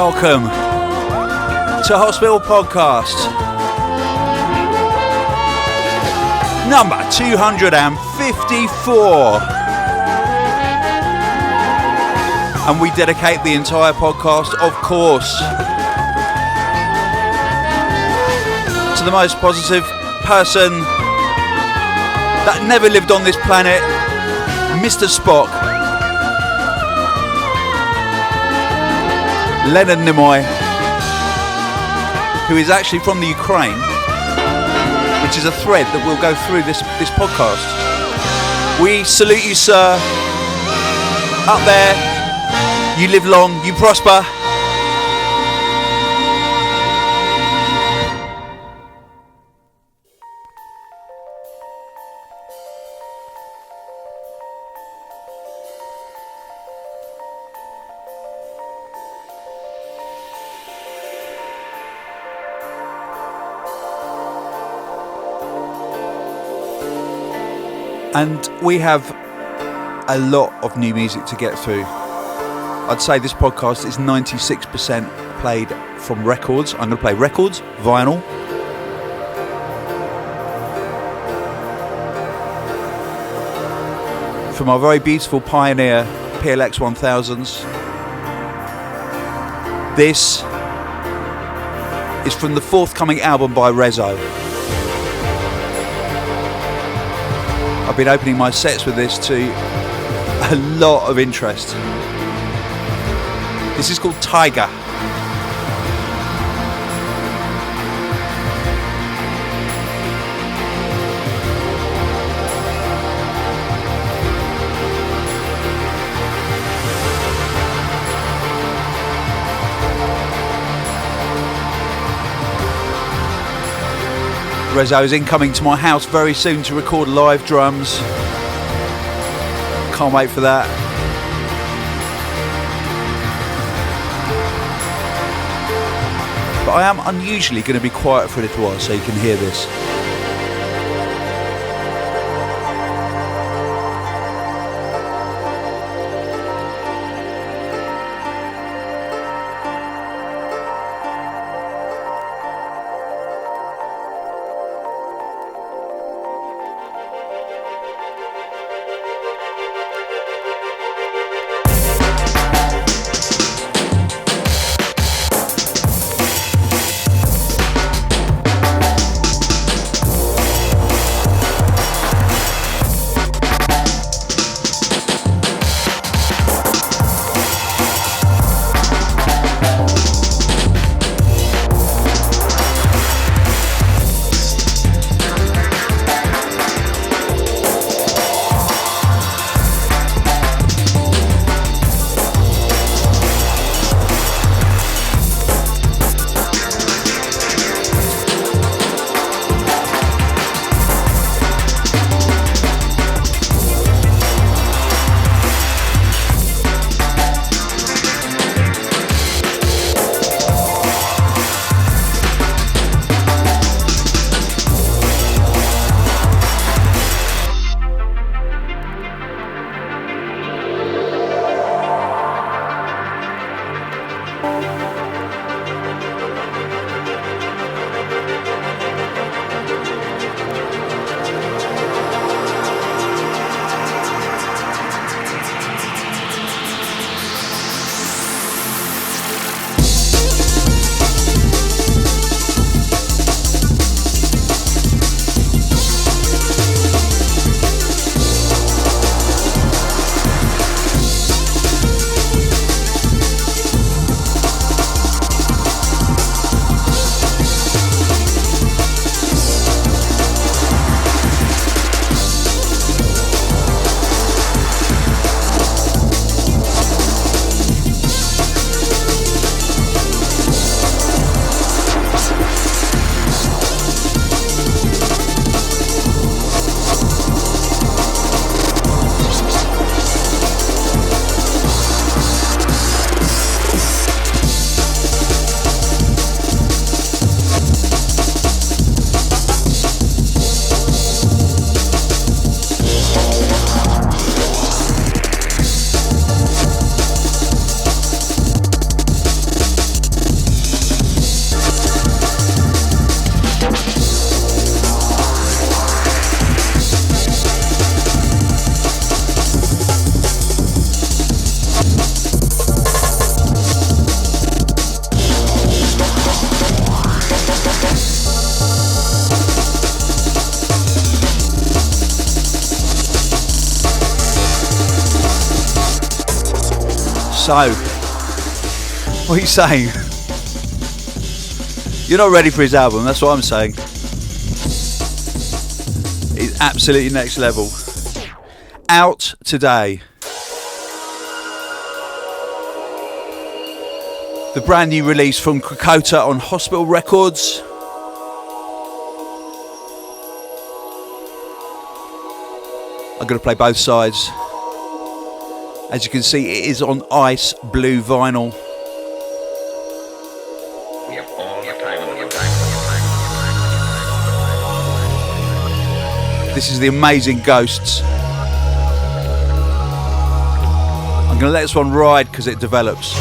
welcome to Hospital Podcast number 254. And we dedicate the entire podcast, of course, to the most positive person that never lived on this planet, Mr. Spock, Leonard Nimoy, who is actually from the Ukraine, which is a thread that will go through this podcast. We salute you, sir. Up there, you live long, you prosper. And we have a lot of new music to get through. I'd say this podcast is 96% played from records. I'm going to play records, vinyl. From our very beautiful Pioneer PLX 1000s. This is from the forthcoming album by Reso. I've been opening my sets with this to a lot of interest. This is called Taiga. Reso is incoming to my house very soon to record live drums. Can't wait for that. But I am unusually going to be quiet for a little while so you can hear this. So, what are you saying? You're not ready for his album, that's what I'm saying. It's absolutely next level. Out today. The brand new release from Krakota on Hospital Records. I'm going to play both sides. As you can see, it is on ice blue vinyl. This is the amazing Ghosts. I'm going to let this one ride because it develops.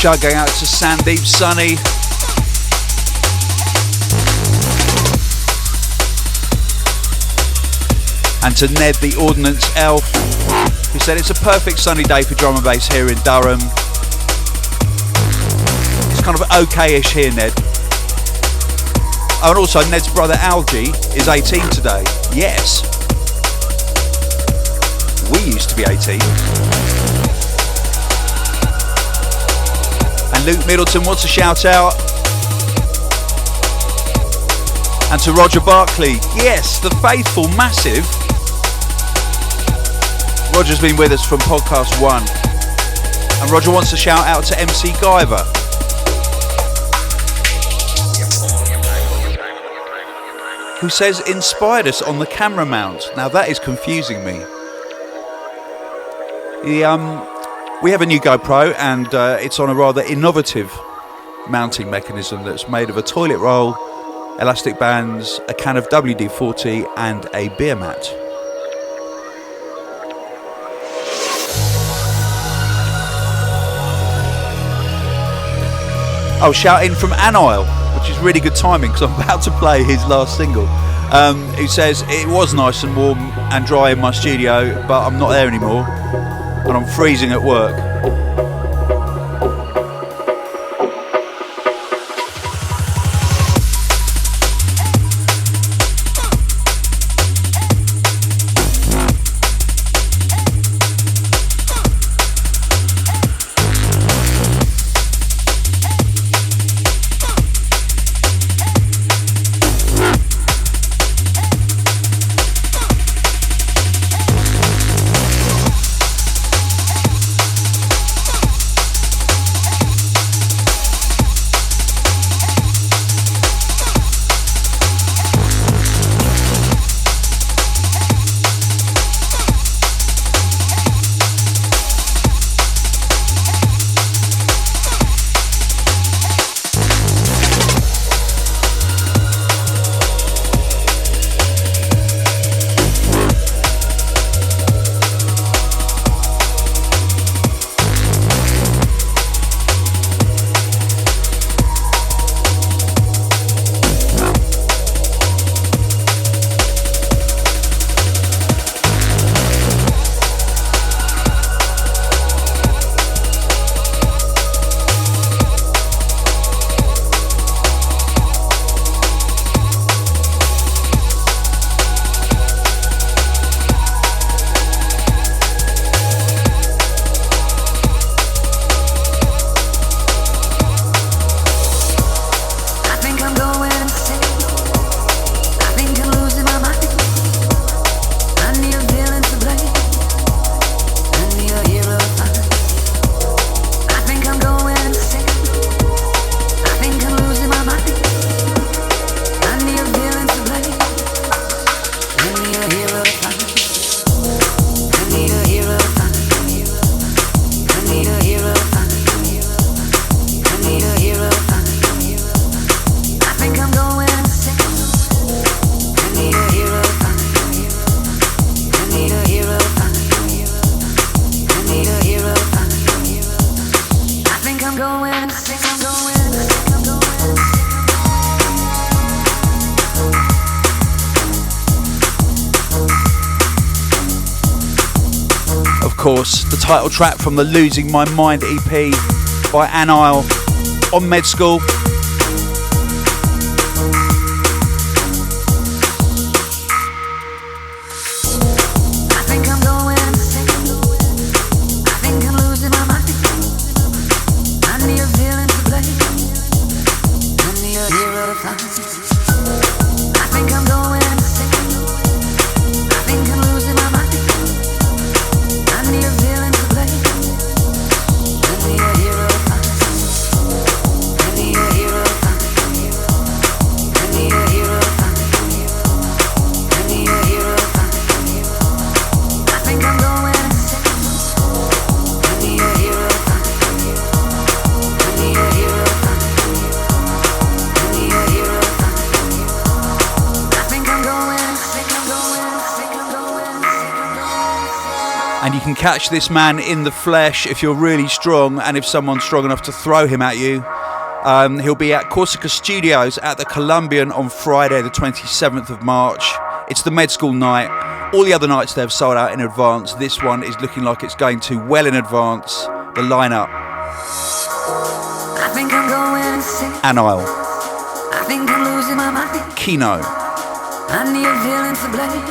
Shout going out to Sandeep Sunny. And to Ned the Ordnance Elf, who said it's a perfect sunny day for drum and bass here in Durham. It's kind of okay-ish here, Ned. Oh, and also Ned's brother Algie is 18 today. Yes. We used to be 18. And Luke Middleton wants a shout out. And to Roger Barkley, yes, the faithful, massive. Roger's been with us from podcast 1. And Roger wants a shout out to MC Guyver. Who says inspired us on the camera mount. Now that is confusing me. We have a new GoPro and it's on a rather innovative mounting mechanism that's made of a toilet roll, elastic bands, a can of WD-40 and a beer mat. Oh, shout in from Anile, which is really good timing because I'm about to play his last single. Who says, it was nice and warm and dry in my studio, but I'm not there anymore and I'm freezing at work. course, the title track from the Losing My Mind EP by Anile on Med School. Catch this man in the flesh if you're really strong and if someone's strong enough to throw him at you. He'll be at Corsica Studios at the Columbian on Friday the 27th of March. It's the Med School night. All the other nights they've sold out in advance. This one is looking like it's going to well in advance. The lineup: Anile, Keeno,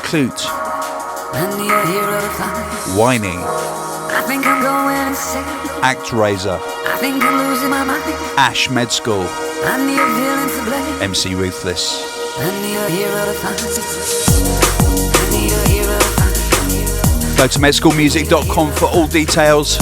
Clute, Whiny, Act Razor, Ash Med School, MC Ruthless. Go to medschoolmusic.com for all details.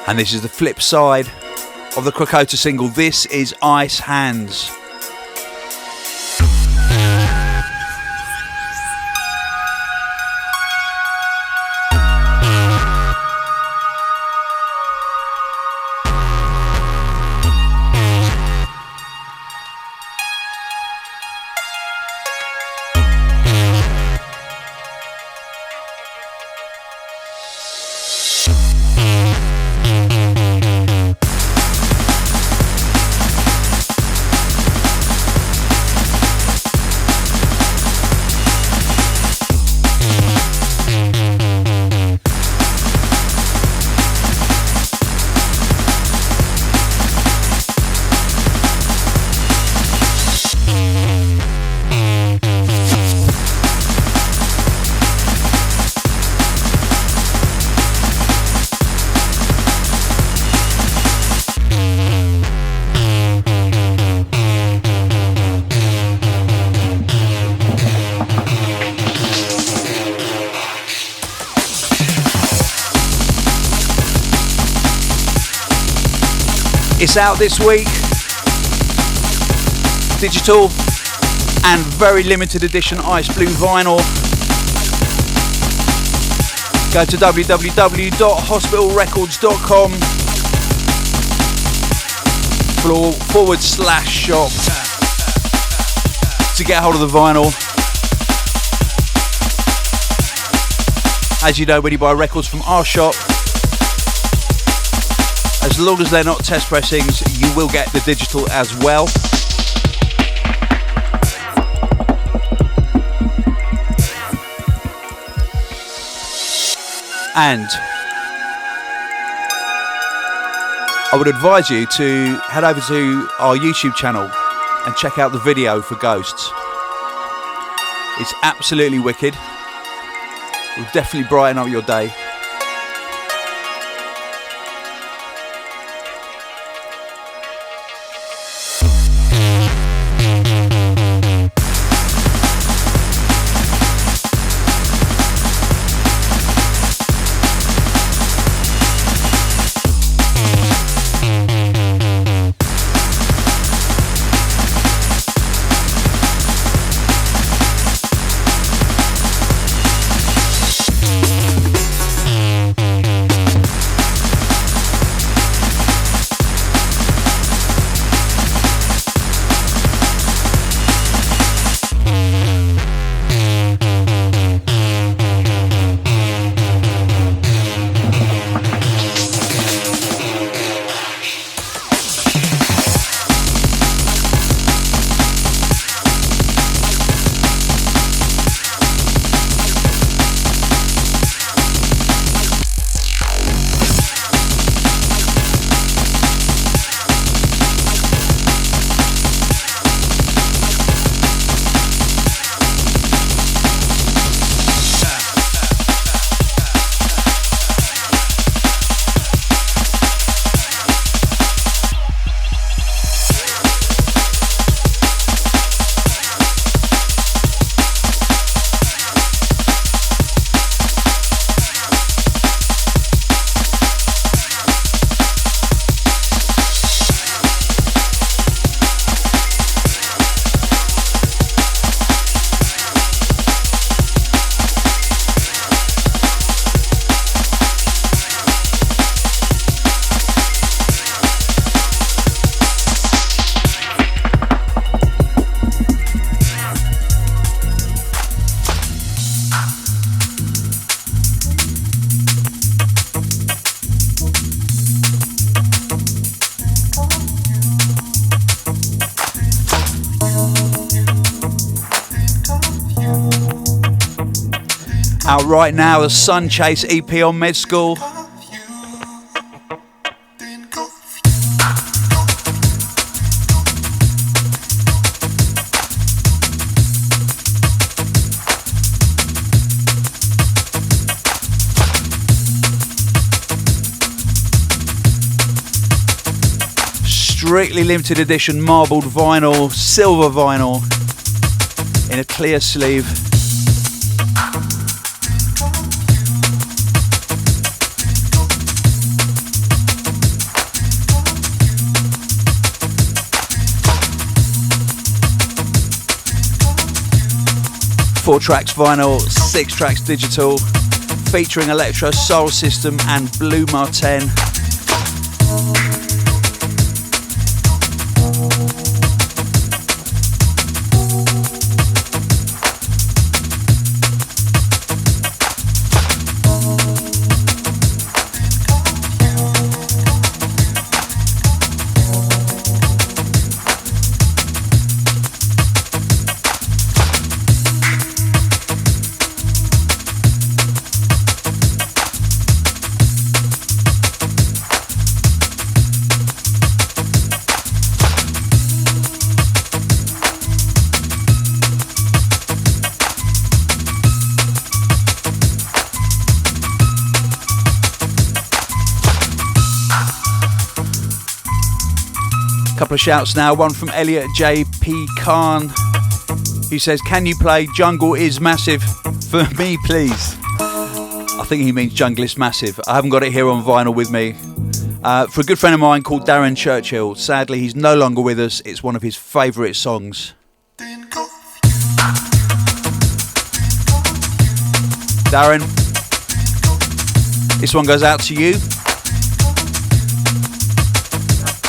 And this is the flip side of the Krakota single. This is Ice Hands. It's out this week, digital and very limited edition ice blue vinyl. Go to www.hospitalrecords.com /shop to get hold of the vinyl. As you know, when you buy records from our shop, as long as they're not test pressings, you will get the digital as well. And I would advise you to head over to our YouTube channel and check out the video for Ghosts. It's absolutely wicked. It will definitely brighten up your day. Out right now, the Sunchase EP on Med School. Strictly limited edition marbled vinyl, silver vinyl in a clear sleeve. Four tracks vinyl, 6 tracks digital, featuring Electrosoul system and Blue Martin. Couple of shouts now, one from Elliot JP Khan, who says, can you play Jungle is Massive for me please? I think he means Jungle is Massive. I haven't got it here on vinyl with me. For a good friend of mine called Darren Churchill. Sadly he's no longer with us. It's one of his favourite songs. Darren, this one goes out to you.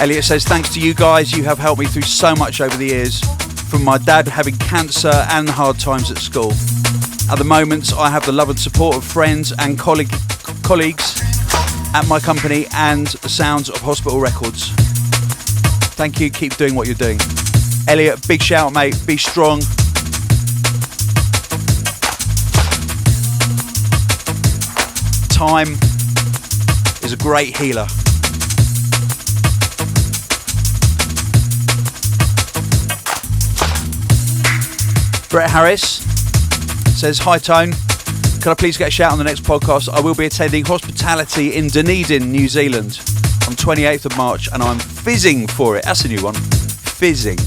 Elliot says, thanks to you guys, you have helped me through so much over the years, from my dad having cancer and hard times at school. At the moment, I have the love and support of friends and colleagues at my company and the sounds of Hospital Records. Thank you, keep doing what you're doing. Elliot, big shout mate, be strong. time is a great healer. Brett Harris says, hi Tone, can I please get a shout on the next podcast? I will be attending hospitality in Dunedin, New Zealand on 28th of March and I'm fizzing for it. That's a new one. Fizzing.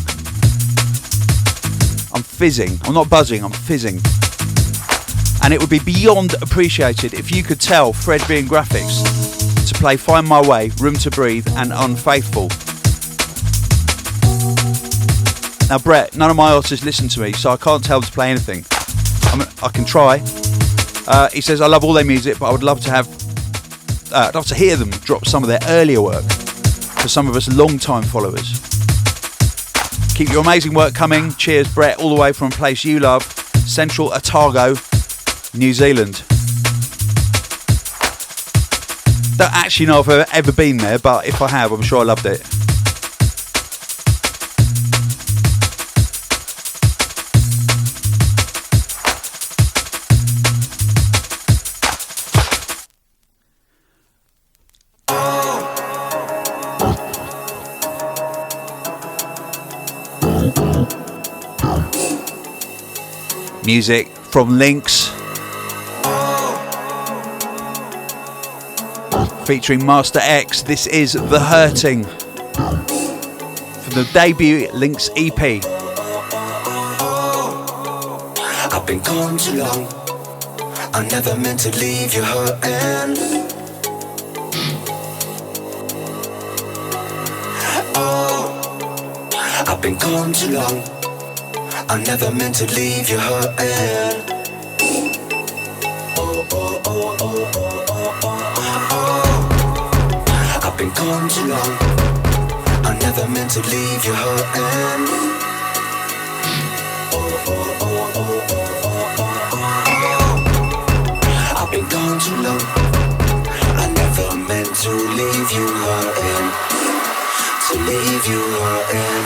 I'm fizzing. I'm not buzzing, I'm fizzing. And it would be beyond appreciated if you could tell Fred being Graphics to play Find My Way, Room to Breathe and Unfaithful. Now Brett, none of my artists listen to me, so I can't tell them to play anything. I can try. He says, I love all their music, but I would love to I'd love to hear them drop some of their earlier work for some of us long-time followers. Keep your amazing work coming. Cheers, Brett, all the way from a place you love, Central Otago, New Zealand. Don't actually know if I've ever been there, but if I have, I'm sure I loved it. Music from Lynx, featuring Master X. This is The Hurting from the debut Lynx EP. I've been gone too long, I never meant to leave you hurting. Oh, I've been gone too long, I never meant to leave you hurting. Oh, oh, oh, oh, oh, oh, oh, oh. I've been gone too long, I never meant to leave you hurting. Oh, oh, oh, oh, oh, oh, oh, oh. I've been gone too long, I never meant to leave you hurting. To leave you hurting.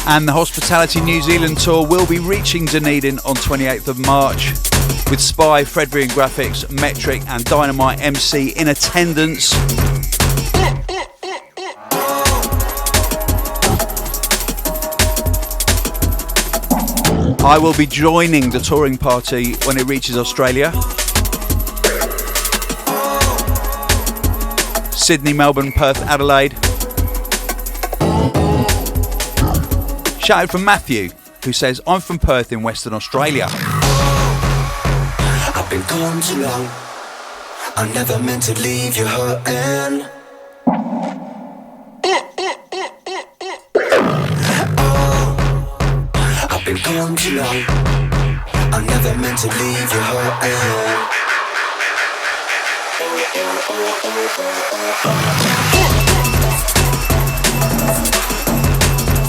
And the Hospitality New Zealand tour will be reaching Dunedin on 28th of March with Spy, Fredry and Graphics, Metric and Dynamite MC in attendance. I will be joining the touring party when it reaches Australia. Sydney, Melbourne, Perth, Adelaide. Shout out from Matthew, who says, I'm from Perth in Western Australia. I've been gone too long, I never meant to leave you hurting. Oh, I've been gone too long, I never meant to leave you hurting.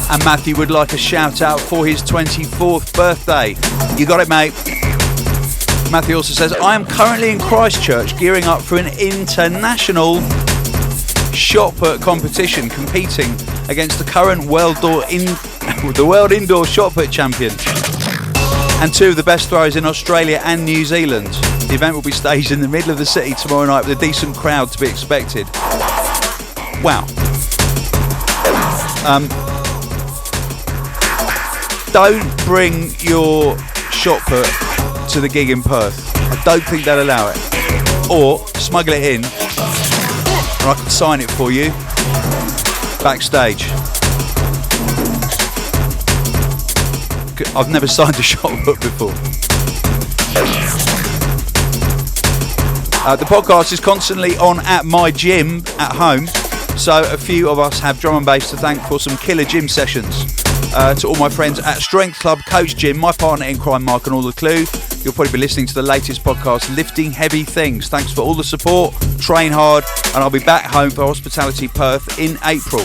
And Matthew would like a shout out for his 24th birthday. You got it, mate. Matthew also says, I am currently in Christchurch gearing up for an international shot put competition, competing against the current world indoor shot put champion and two of the best throwers in Australia and New Zealand. The event will be staged in the middle of the city tomorrow night with a decent crowd to be expected. Wow. Don't bring your shot put to the gig in Perth. I don't think they'll allow it. Or smuggle it in and I can sign it for you backstage. I've never signed a shot put before. The podcast is constantly on at my gym at home, so a few of us have drum and bass to thank for some killer gym sessions. To all my friends at Strength Club, Coach Gym, my partner in crime, Mark, and all the Clue, you'll probably be listening to the latest podcast, Lifting Heavy Things. Thanks for all the support, train hard, and I'll be back home for Hospitality Perth in April.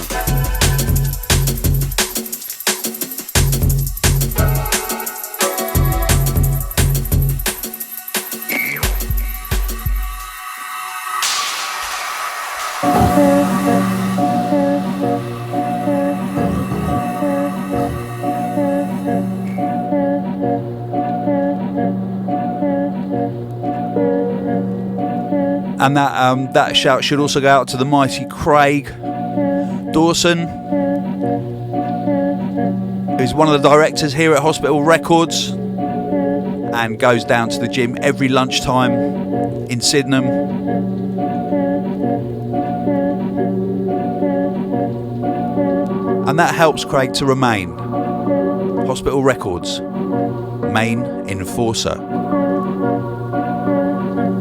And that shout should also go out to the mighty Craig Dawson, who's one of the directors here at Hospital Records and goes down to the gym every lunchtime in Sydenham. And that helps Craig to remain Hospital Records' main enforcer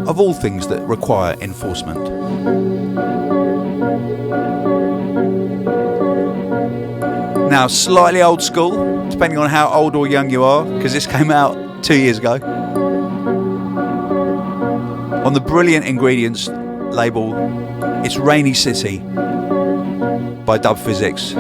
of all things that require enforcement. Now, slightly old school, depending on how old or young you are, because this came out 2 years ago. On the brilliant Ingredients label, it's Rainy City by Dub Phizix.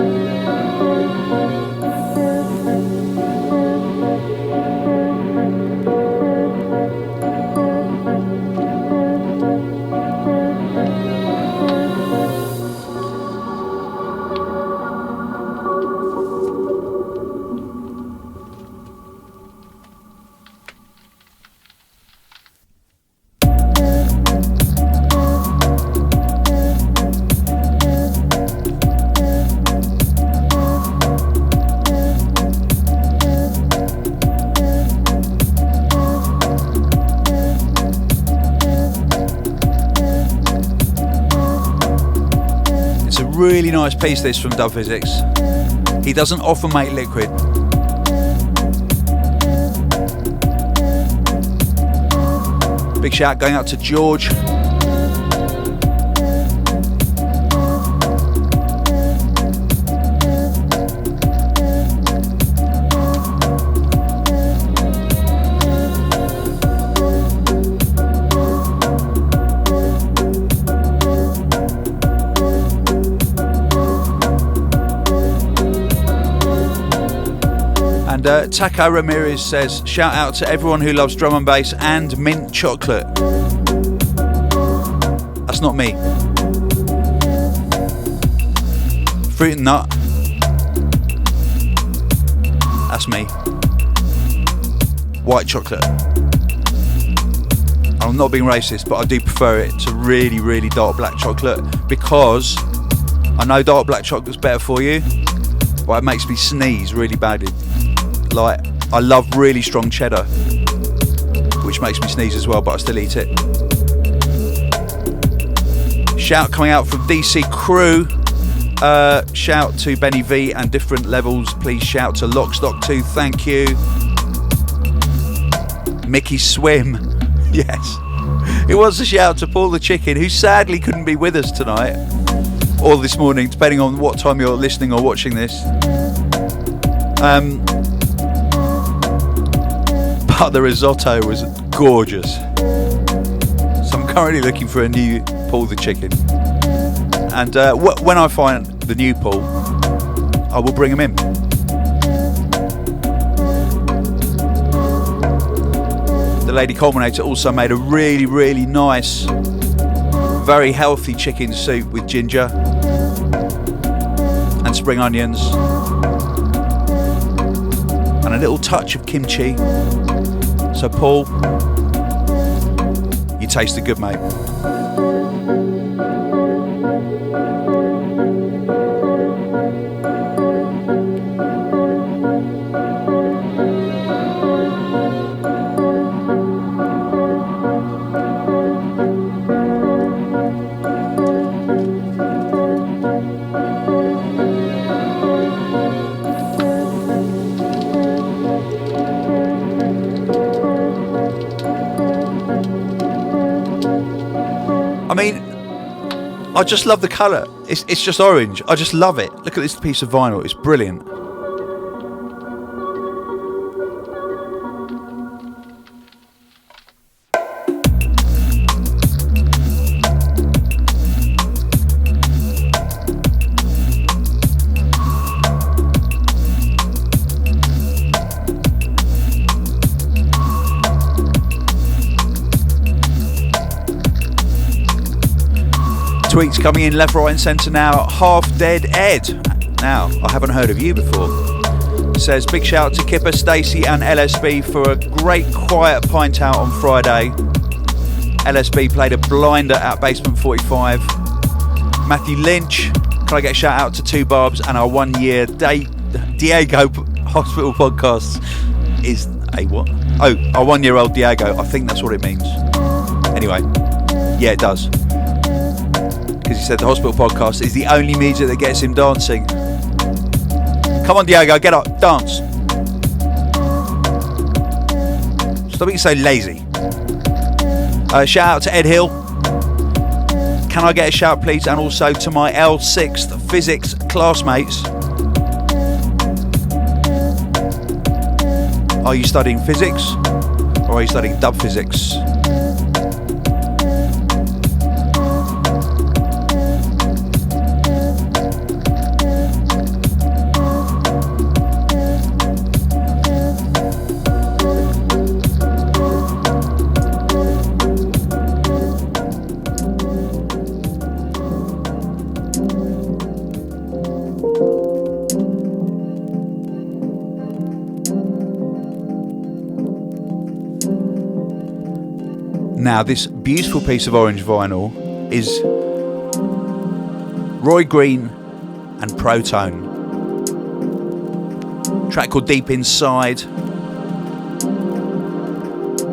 Really nice piece this from Dub Phizix. He doesn't often make liquid. Big shout going out to George. Taco Ramirez says, shout out to everyone who loves drum and bass and mint chocolate. That's not me. Fruit and nut. That's me. White chocolate. I'm not being racist, but I do prefer it to really, really dark black chocolate because I know dark black chocolate's better for you, but it makes me sneeze really badly. Like, I love really strong cheddar, which makes me sneeze as well, but I still eat it. Shout coming out from DC Crew. Shout to Benny V and Different Levels. Please shout to Lockstock 2. Thank you. Mickey Swim. Yes. It was a shout to Paul the Chicken, who sadly couldn't be with us tonight or this morning, depending on what time you're listening or watching this. But the risotto was gorgeous. So I'm currently looking for a new Paul the Chicken. And when I find the new Paul, I will bring him in. The Lady Culminator also made a really, really nice, very healthy chicken soup with ginger and spring onions and a little touch of kimchi. So Paul, It tasted good, mate. I mean, I just love the colour. It's just orange. I just love it. Look at this piece of vinyl. It's brilliant. Tweets coming in left, right and centre now. Half Dead Ed. Now, I haven't heard of you before. Says, big shout out to Kipper, Stacey and LSB for a great quiet pint out on Friday. LSB played a blinder at Basement 45. Matthew Lynch, can I get a shout out to Two Barbs and our 1 year Diego Hospital podcast is a what? Oh, our 1 year old Diego. I think that's what it means. Anyway, yeah, it does. Because he said the Hospital podcast is the only music that gets him dancing. Come on, Diego, get up, dance. Stop being so lazy. Shout out to Ed Hill. Can I get a shout, please? And also to my L6th Phizix classmates. Are you studying physics? Or are you studying dub physics? Now, this beautiful piece of orange vinyl is Roy Green and Protone. A track called Deep Inside.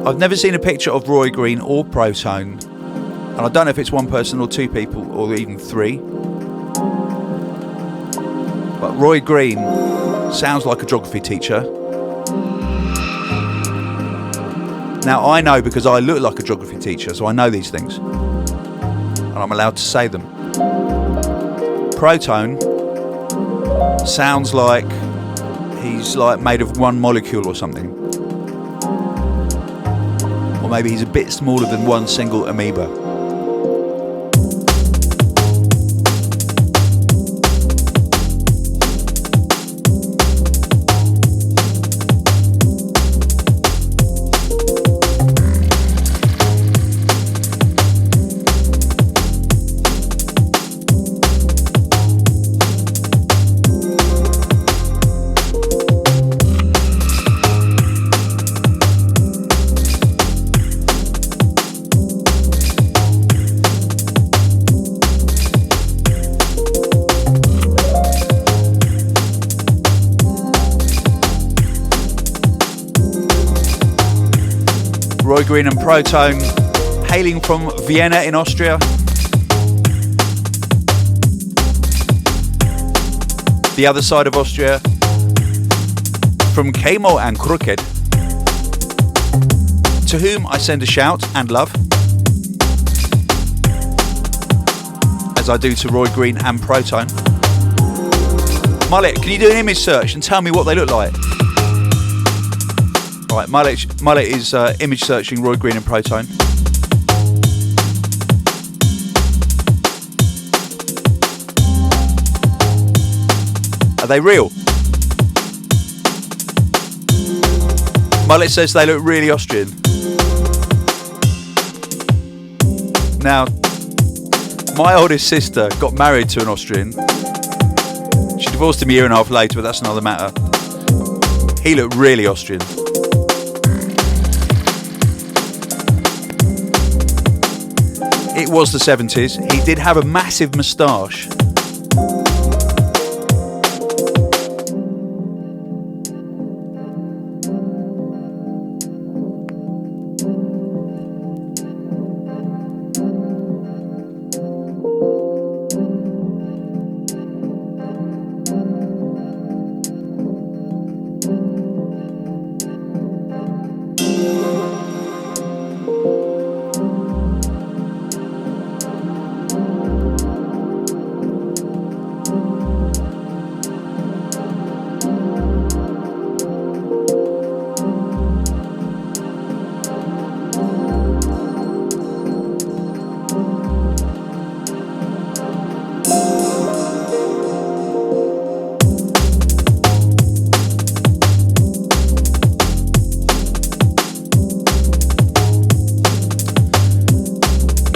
I've never seen a picture of Roy Green or Protone, and I don't know if it's one person or two people or even three. But Roy Green sounds like a geography teacher. Now, I know because I look like a geography teacher, so I know these things. And I'm allowed to say them. Protone sounds like he's like made of one molecule or something. Or maybe he's a bit smaller than one single amoeba. Roy Green and Protone, hailing from Vienna in Austria. The other side of Austria, from Keeno and Crooked, to whom I send a shout and love, as I do to Roy Green and Protone. Mullet, can you do an image search and tell me what they look like? Right, Mullet is image searching Roy Green and Protone. Are they real? Mullet says they look really Austrian. Now, my oldest sister got married to an Austrian. She divorced him a year and a half later, but that's another matter. He looked really Austrian. it was the 70s. He did have a massive moustache.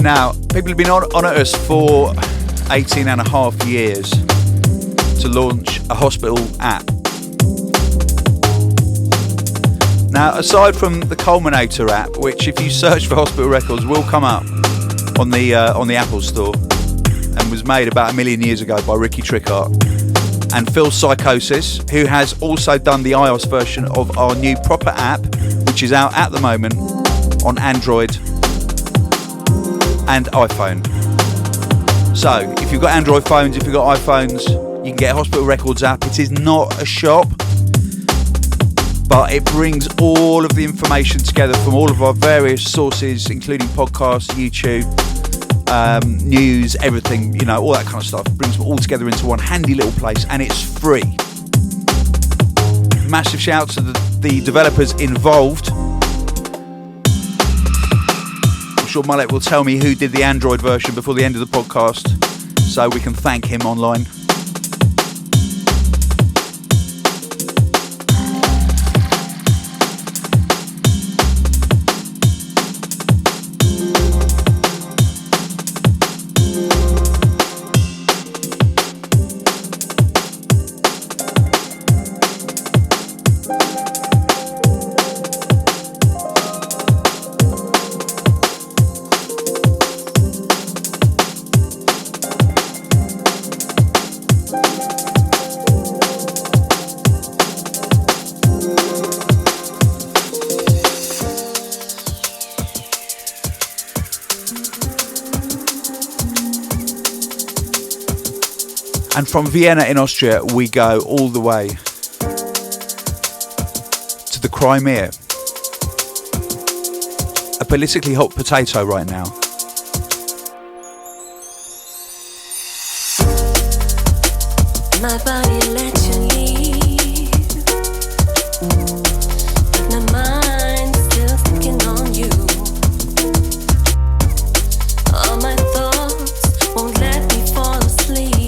Now, people have been on at us for 18 and a half years to launch a hospital app. Now, aside from the Culminator app, which if you search for hospital records will come up on the Apple Store, and was made about 1 million years ago by Ricky Trickart and Phil Psychosis, who has also done the iOS version of our new proper app, which is out at the moment on Android and iPhone. So if you've got Android phones, if you've got iPhones, you can get a Hospital Records app. It is not a shop, but it brings all of the information together from all of our various sources, including podcasts, YouTube, news, everything, you know, all that kind of stuff. It brings them all together into one handy little place, and it's free. Massive shout to the developers involved. I'm sure Mullet will tell me who did the Android version before the end of the podcast, so we can thank him online. And from Vienna in Austria, we go all the way to the Crimea. A politically hot potato right now. My body let you leave, but my mind still thinking on you. All my thoughts won't let me fall asleep.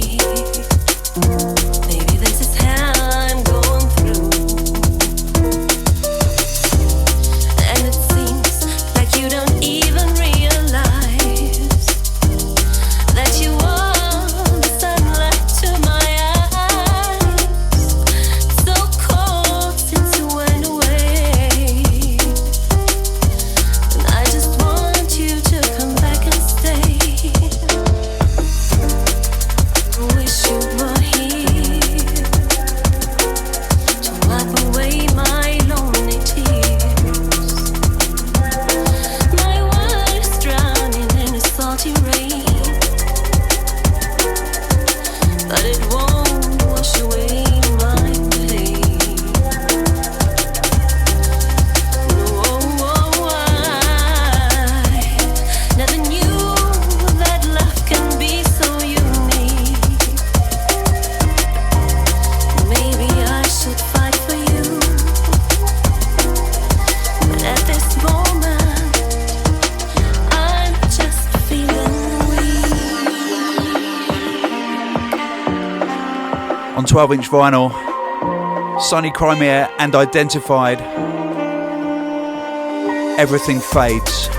Maybe this is hell I'm going through, and it seems like you don't even realize that you are the sunlight to my eyes. So cold since you went away, and I just want you to come back and stay. Wish you were here to wipe away my lonely tears. My world is drowning in a salty rain, but it won't wash away my pain. I never knew that love can be so unique. Maybe I should fight for you, but at this moment I'm just feeling weak. On 12-inch vinyl, Sunny Crimea and Indentified. Everything fades.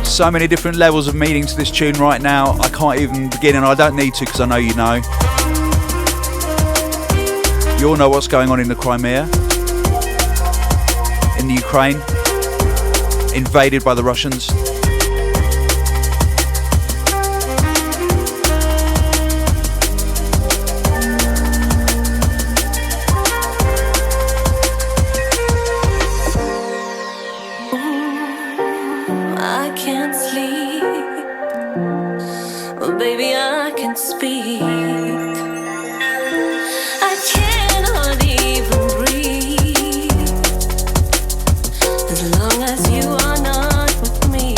So many different levels of meaning to this tune right now. I can't even begin, and I don't need to because I know you know. You all know what's going on in the Crimea. in the Ukraine, invaded by the Russians. I can't sleep, but baby, I can speak. I cannot even breathe as long as you are not with me.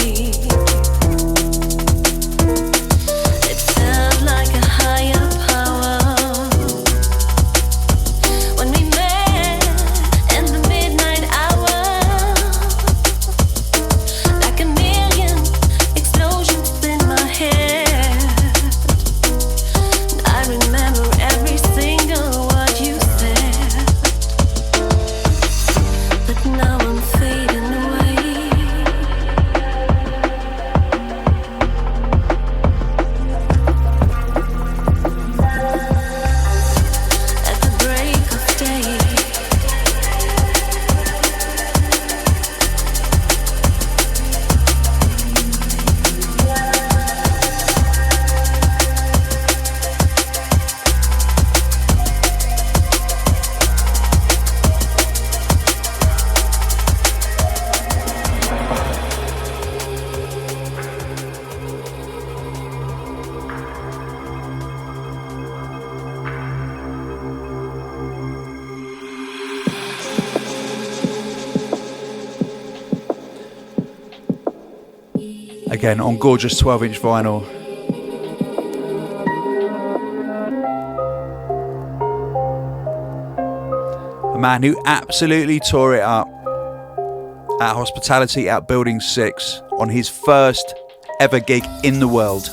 It felt like a higher power when we met in the midnight hour. Like a million explosions in my head. I remember every single word you said. But now I'm fading away. At the break of day. Again, on gorgeous 12-inch vinyl. A man who absolutely tore it up at Hospitality at Building 6 on his first ever gig in the world.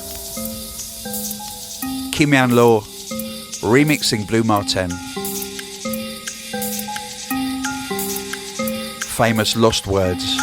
Kimyan Law remixing Blue Martin. Famous Lost Words.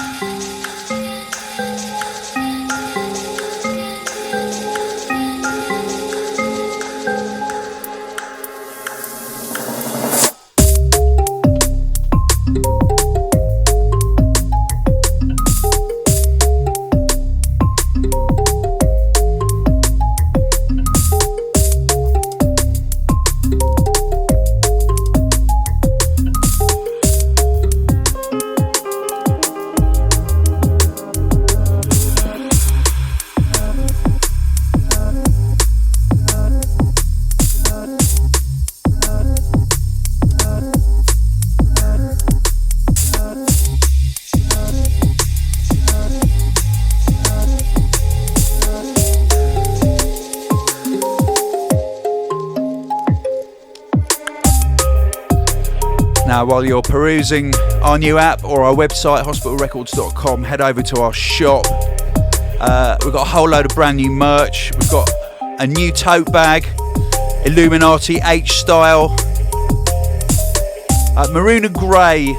Now, while you're perusing our new app or our website, hospitalrecords.com, head over to our shop. We've got a whole load of brand new merch. We've got a new tote bag, Illuminati H style, maroon and grey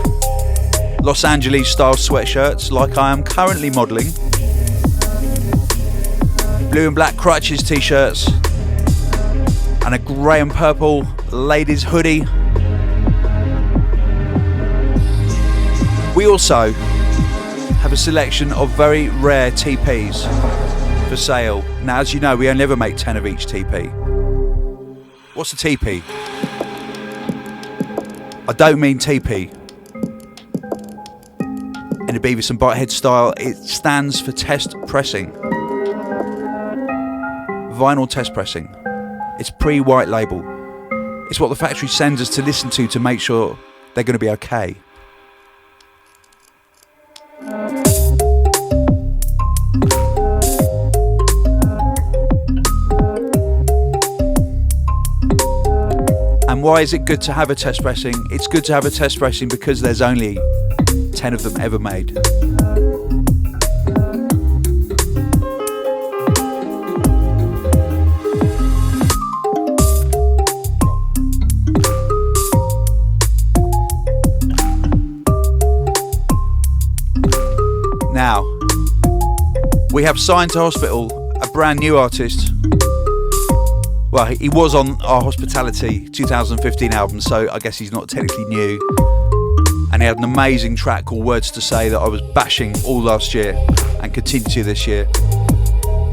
Los Angeles style sweatshirts, like I am currently modelling, blue and black crutches t-shirts, and a grey and purple ladies hoodie. We also have a selection of very rare TPs for sale. Now, as you know, we only ever make 10 of each TP. What's a TP? I don't mean TP in a Beavis and Butthead style. It stands for test pressing. Vinyl test pressing. It's pre-white label. It's what the factory sends us to listen to make sure they're going to be okay. And why is it good to have a test pressing? It's good to have a test pressing because there's only 10 of them ever made. Now, we have signed to Hospital a brand new artist. Well, he was on our Hospitality 2015 album, so I guess he's not technically new. and he had an amazing track called Words to Say that I was bashing all last year and continue to this year.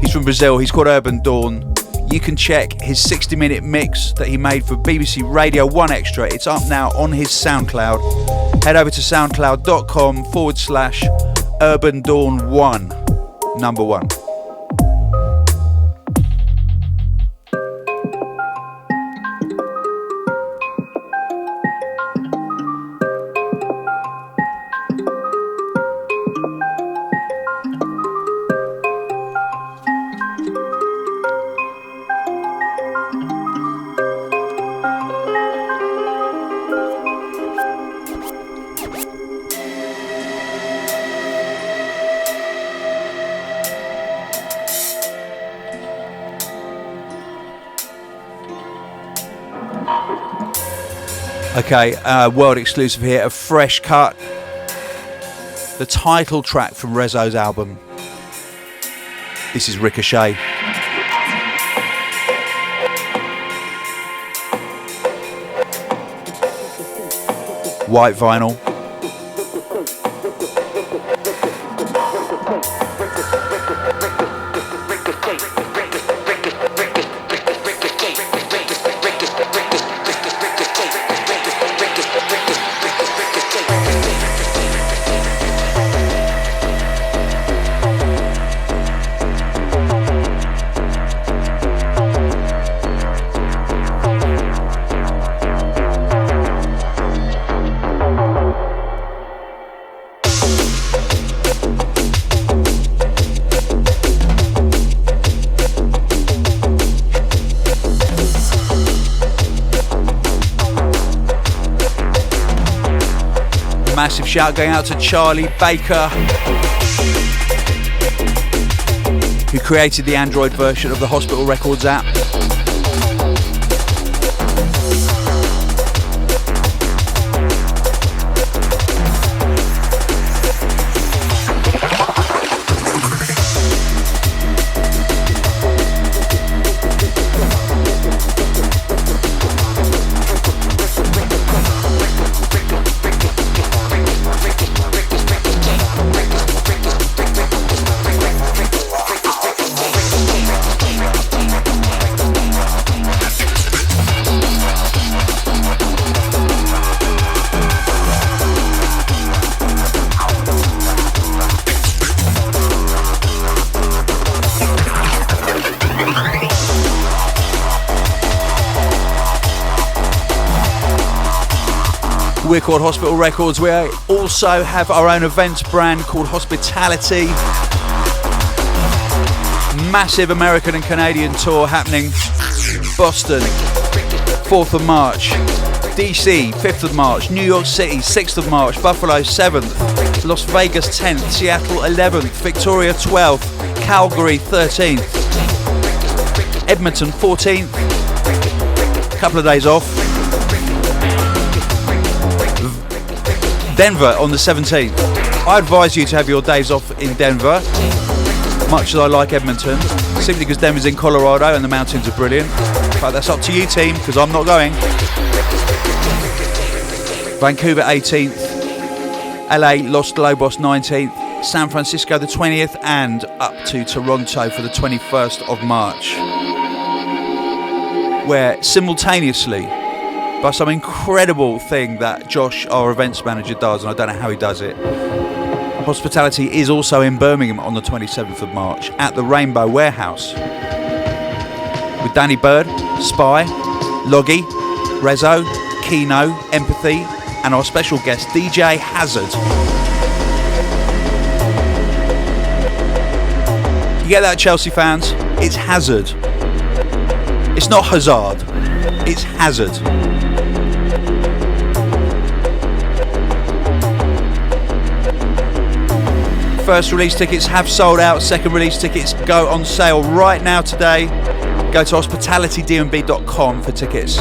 He's from Brazil, he's called Urban Dawn. You can check his 60-minute mix that he made for BBC Radio 1 Extra. It's up now on his SoundCloud. Head over to soundcloud.com/Urban Dawn 1, number 1. Okay, world exclusive here, a fresh cut. The title track from Reso's album. This is Ricochet. White vinyl. Massive shout going out to Charlie Baker, who created the Android version of the Hospital Records app. We're called Hospital Records. We also have our own events brand called Hospitality. Massive American and Canadian tour happening. Boston, 4th of March. DC, 5th of March. New York City, 6th of March. Buffalo, 7th. Las Vegas, 10th. Seattle, 11th. Victoria, 12th. Calgary, 13th. Edmonton, 14th. A couple of days off. Denver on the 17th. I advise you to have your days off in Denver, much as I like Edmonton, simply because Denver's in Colorado and the mountains are brilliant. But that's up to you, team, because I'm not going. Vancouver 18th, LA Los Lobos 19th, San Francisco the 20th, and up to Toronto for the 21st of March, where simultaneously, by some incredible thing that Josh, our events manager, does, and I don't know how he does it, Hospitality is also in Birmingham on the 27th of March at the Rainbow Warehouse with Danny Bird, Spy, Loggy, Reso, Keeno, Empathy, and our special guest DJ Hazard. You get that, Chelsea fans? It's Hazard. It's not Hazard. It's Hazard. First release tickets have sold out. Second release tickets go on sale right now today. Go to hospitalitydnb.com for tickets.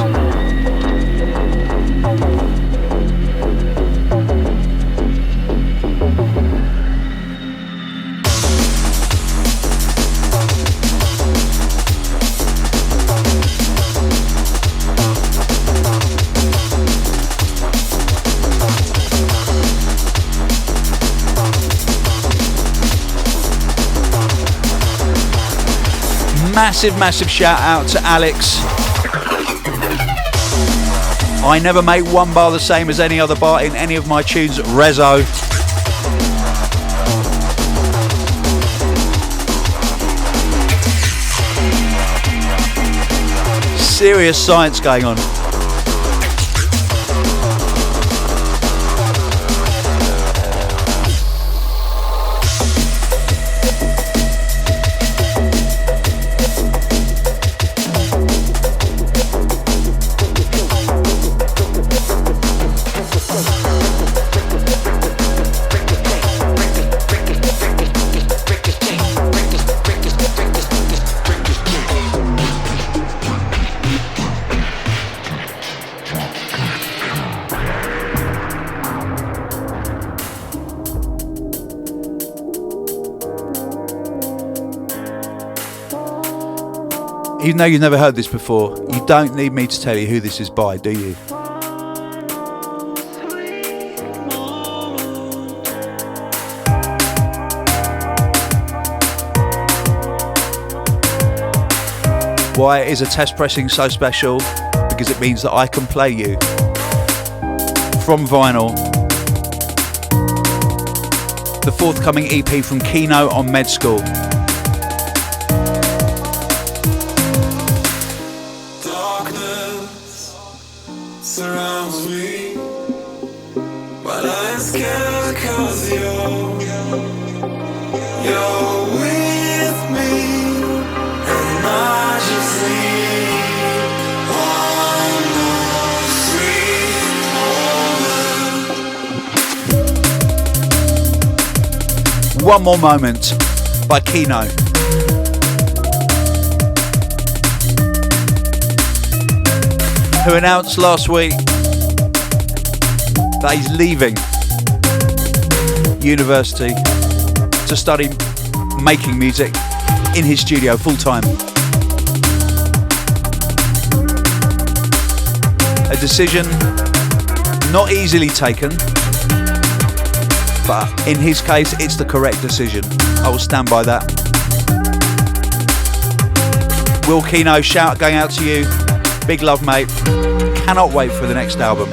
Massive, massive shout out to Alex. I never make one bar the same as any other bar in any of my tunes. Reso. Serious science going on. Even though you've never heard this before, you don't need me to tell you who this is by, do you? Why is a test pressing so special? Because it means that I can play you from vinyl the forthcoming EP from Keeno on Med School. Surrounds me, but I'm scared 'cause you're with me, and I just need one more sweet moment. One More Moment by Keeno. Who announced last week that he's leaving university to study making music in his studio full time. A decision not easily taken, but in his case it's the correct decision. I will stand by that. Will Keeno, shout going out to you. Big love, mate. Cannot wait for the next album.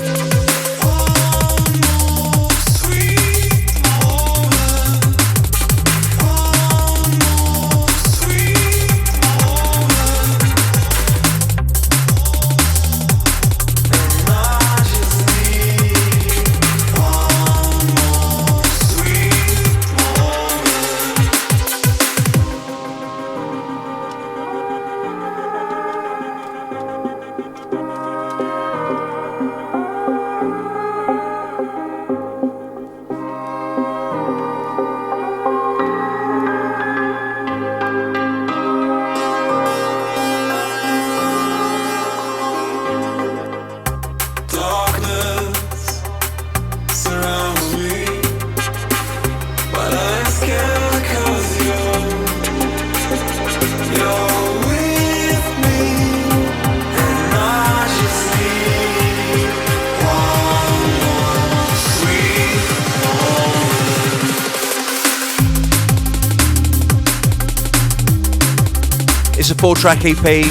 It's a 4-track EP.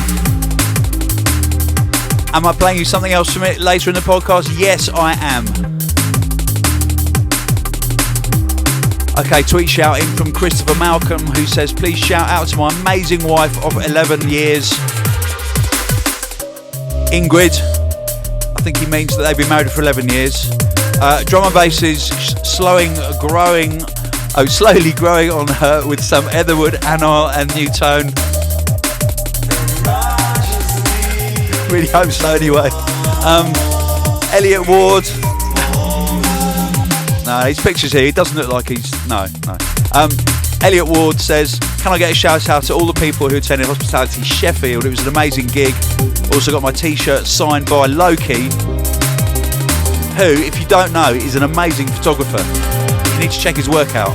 Am I playing you something else from it later in the podcast? Yes, I am. Okay, tweet shout in from Christopher Malcolm, who says, please shout out to my amazing wife of 11 years, Ingrid. I think he means that they've been married for 11 years. Drum and bass is slowly growing on her with some Etherwood, Anile and New Tone. Really hope so anyway. Elliot Ward. No, his picture's here. He doesn't look like he's... No. Elliot Ward says, can I get a shout out to all the people who attended Hospitality Sheffield? It was an amazing gig. Also got my t-shirt signed by Loki, who, if you don't know, is an amazing photographer. You need to check his work out.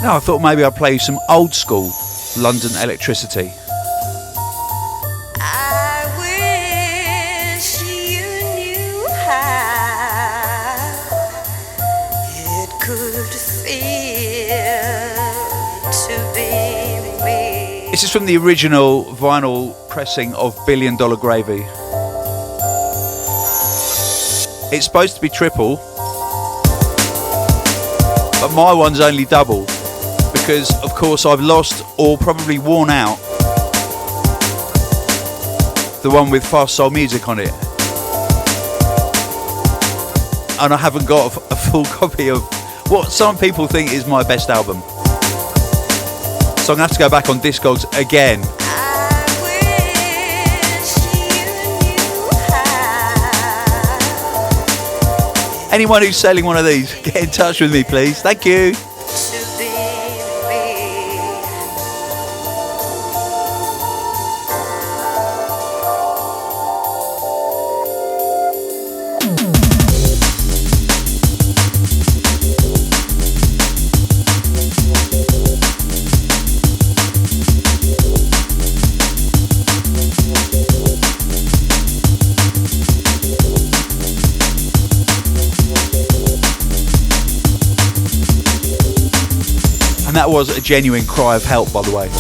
Now I thought maybe I'd play you some old school London electricity. I wish you knew how it could feel to be me. This is from the original vinyl pressing of $1 Billion Gravy. It's supposed to be triple, but my one's only double because, of course, I've lost or probably worn out the one with Fast Soul Music on it, and I haven't got a full copy of what some people think is my best album. So I'm gonna have to go back on Discogs again. Anyone who's selling one of these, get in touch with me, please. Thank you. And that was a genuine cry of help, by the way.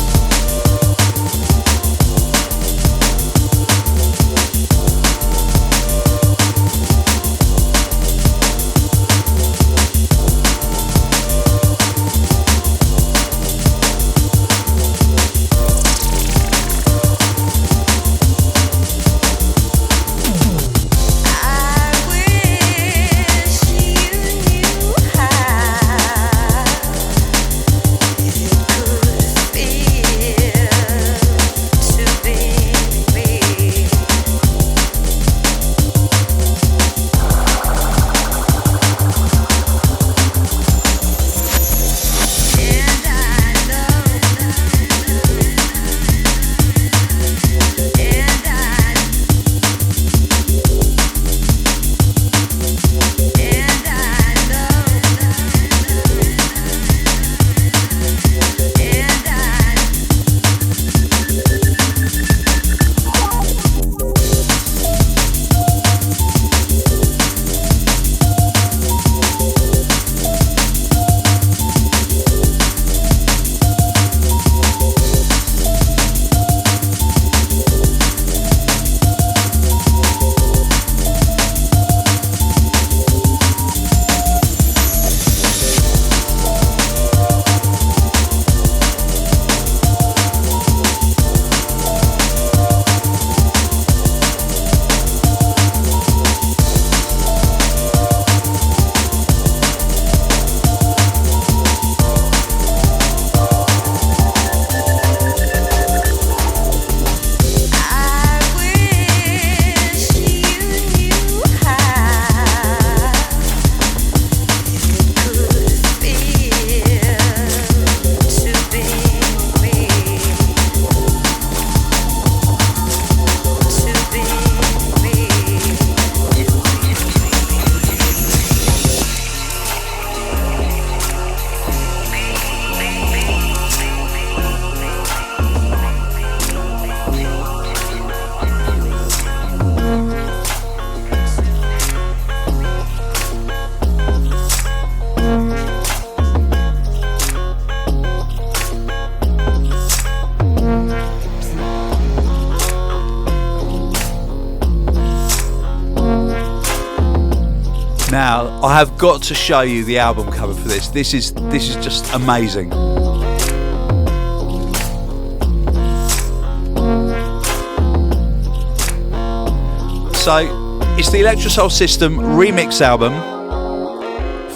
Now, I have got to show you the album cover for this. This is just amazing. So, it's the Electrosoul System remix album,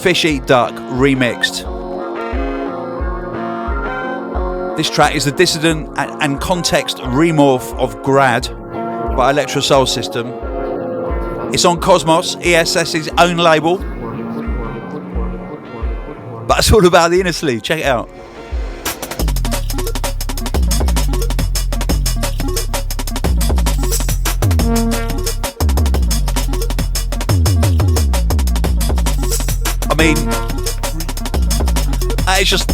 Fish Eat Duck remixed. This track is the Dissident and Kontext remorph of Grad by Electrosoul System. It's on Cosmos, ESS's own label. But it's all about the inner sleeve. Check it out. I mean, it's just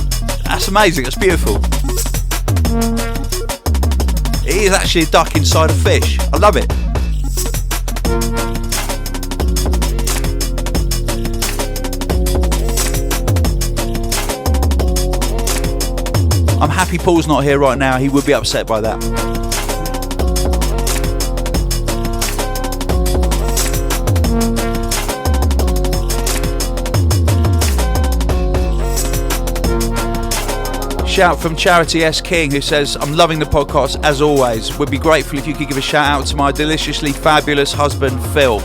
That's amazing. That's beautiful. It is actually a duck inside a fish. I love it. I'm happy Paul's not here right now. He would be upset by that. Shout from Charity S. King, who says, I'm loving the podcast as always. Would be grateful if you could give a shout out to my deliciously fabulous husband, Phil.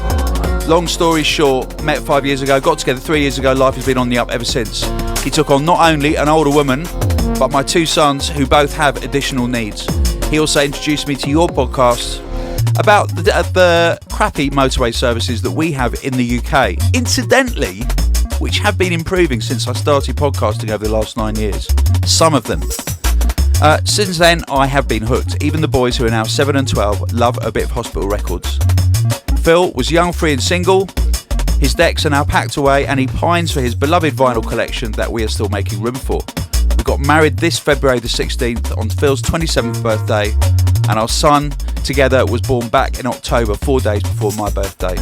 Long story short, met 5 years ago, got together 3 years ago, life has been on the up ever since. He took on not only an older woman, but my 2 sons who both have additional needs. He also introduced me to your podcast about the crappy motorway services that we have in the UK. Incidentally, which have been improving since I started podcasting over the last 9 years. Some of them. Since then, I have been hooked. Even the boys who are now 7 and 12 love a bit of hospital records. Phil was young, free and single. His decks are now packed away and he pines for his beloved vinyl collection that we are still making room for. We got married this February the 16th on Phil's 27th birthday, and our son together was born back in October, 4 days before my birthday.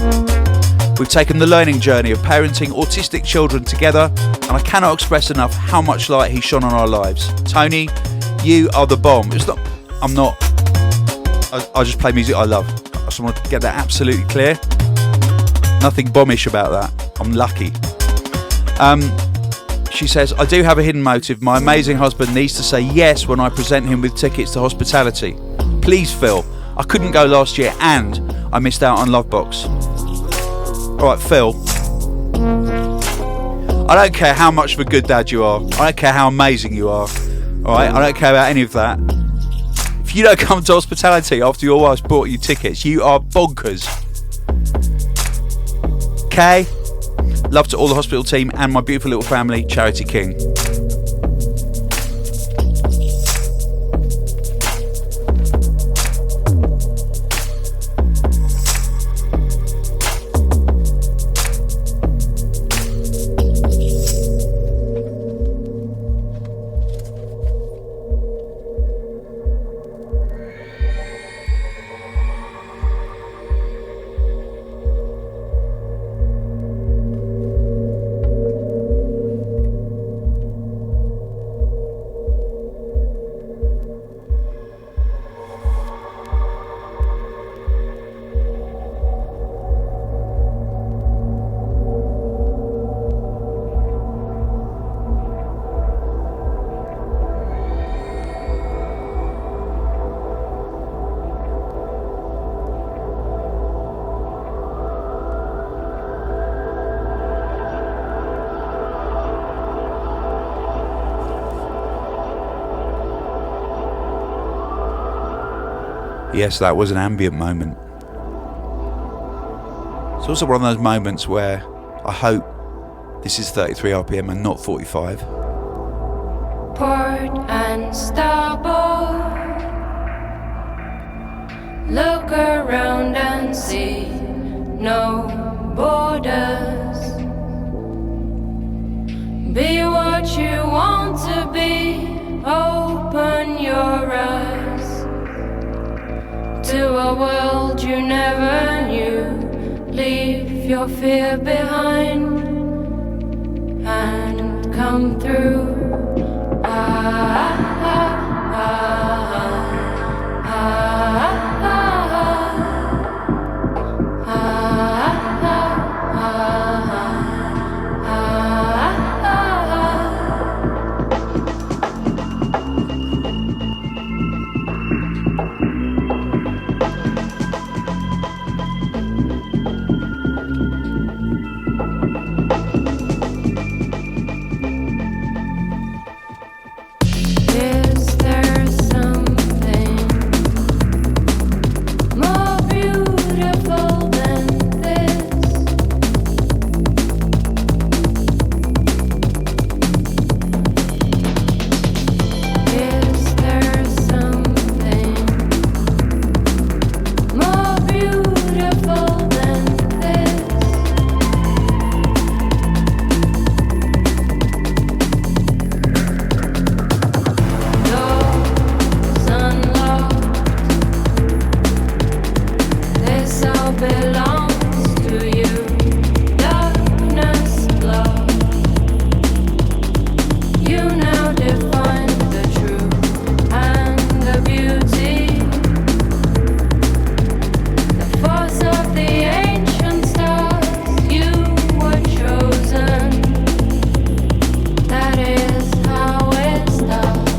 We've taken the learning journey of parenting autistic children together, and I cannot express enough how much light he's shone on our lives. Tony, you are the bomb. I just play music I love. I just want to get that absolutely clear. Nothing bombish about that. I'm lucky. She says, I do have a hidden motive. My amazing husband needs to say yes when I present him with tickets to hospitality. Please, Phil. I couldn't go last year and I missed out on Lovebox. Alright, Phil. I don't care how much of a good dad you are. I don't care how amazing you are. Alright, I don't care about any of that. If you don't come to hospitality after your wife's bought you tickets, you are bonkers. Okay? Love to all the hospital team and my beautiful little family, Charity King. Yes, that was an ambient moment. It's also one of those moments where I hope this is 33 RPM and not 45. Port and starboard, look around and see no borders. Be what you want to be, open your eyes to a world you never knew. Leave your fear behind and come through. belongs to you. Darkness, love. You now define the truth and the beauty. The force of the ancient stars. You were chosen. That is how it starts.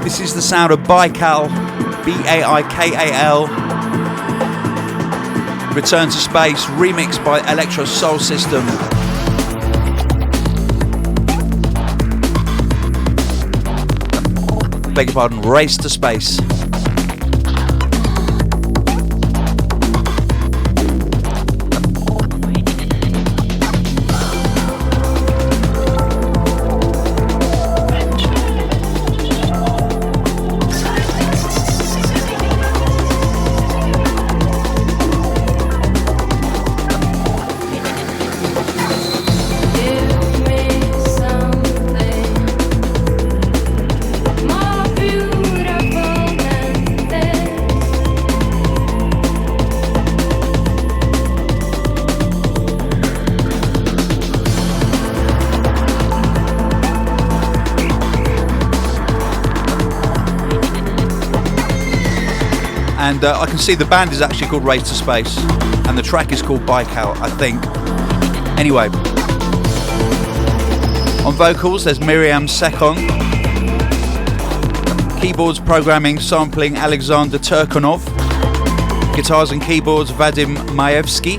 This is the sound of Baikal, Baikal. Return to Space, remixed by Electrosoul System. Beg your pardon, Race to Space. And I can see the band is actually called Race to Space, and the track is called Baikal, I think. Anyway, on vocals there's Miriam Sekon, keyboards, programming, sampling Alexander Turkonov, guitars and keyboards Vadim Maevsky,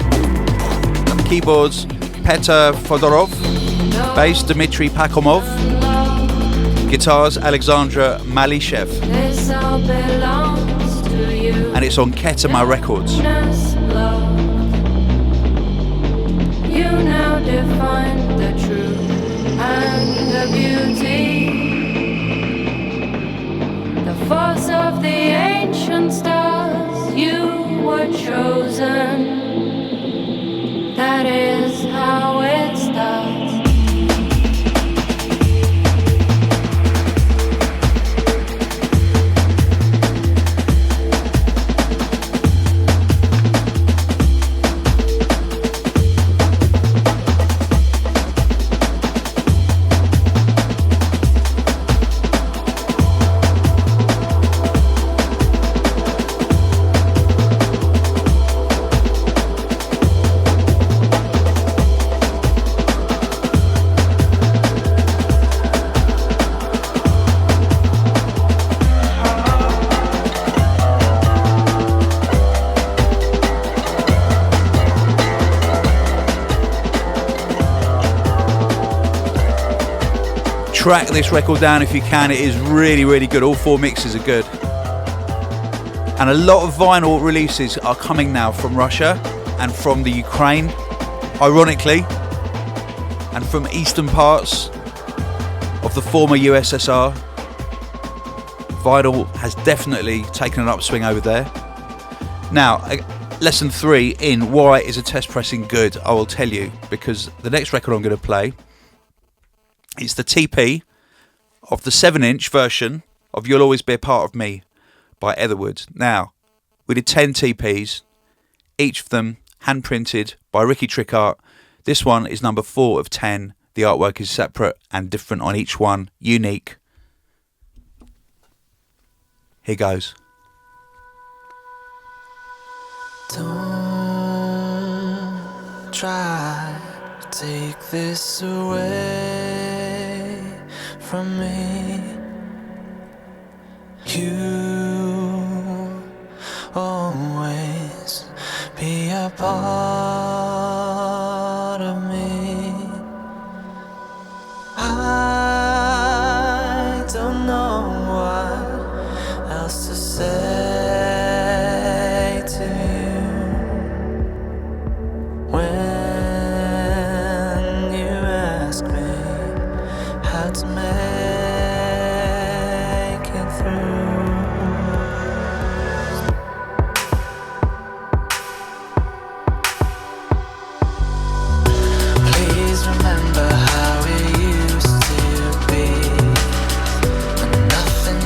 keyboards Petr Fodorov, bass Dmitry Pakomov, guitars Alexandra Malishev. And it's on Ketama Records. You now define the truth and the beauty. The force of the ancient stars. You were chosen. That is how it starts. Track this record down if you can. It is really, really good. All four mixes are good. And a lot of vinyl releases are coming now from Russia and from the Ukraine, ironically, and from eastern parts of the former USSR. Vinyl has definitely taken an upswing over there. Now, lesson 3 in why is a test pressing good, I will tell you, because the next record I'm going to play, it's the TP of the 7-inch version of You'll Always Be a Part of Me by Etherwood. Now, we did 10 TPs, each of them hand-printed by Ricky Trickart. This one is number 4 of 10. The artwork is separate and different on each one, unique. Here goes. Don't try to take this away from me. You always be a part of me. I don't know what else to say to you when you ask me how to make it through. Please remember how it used to be, when nothing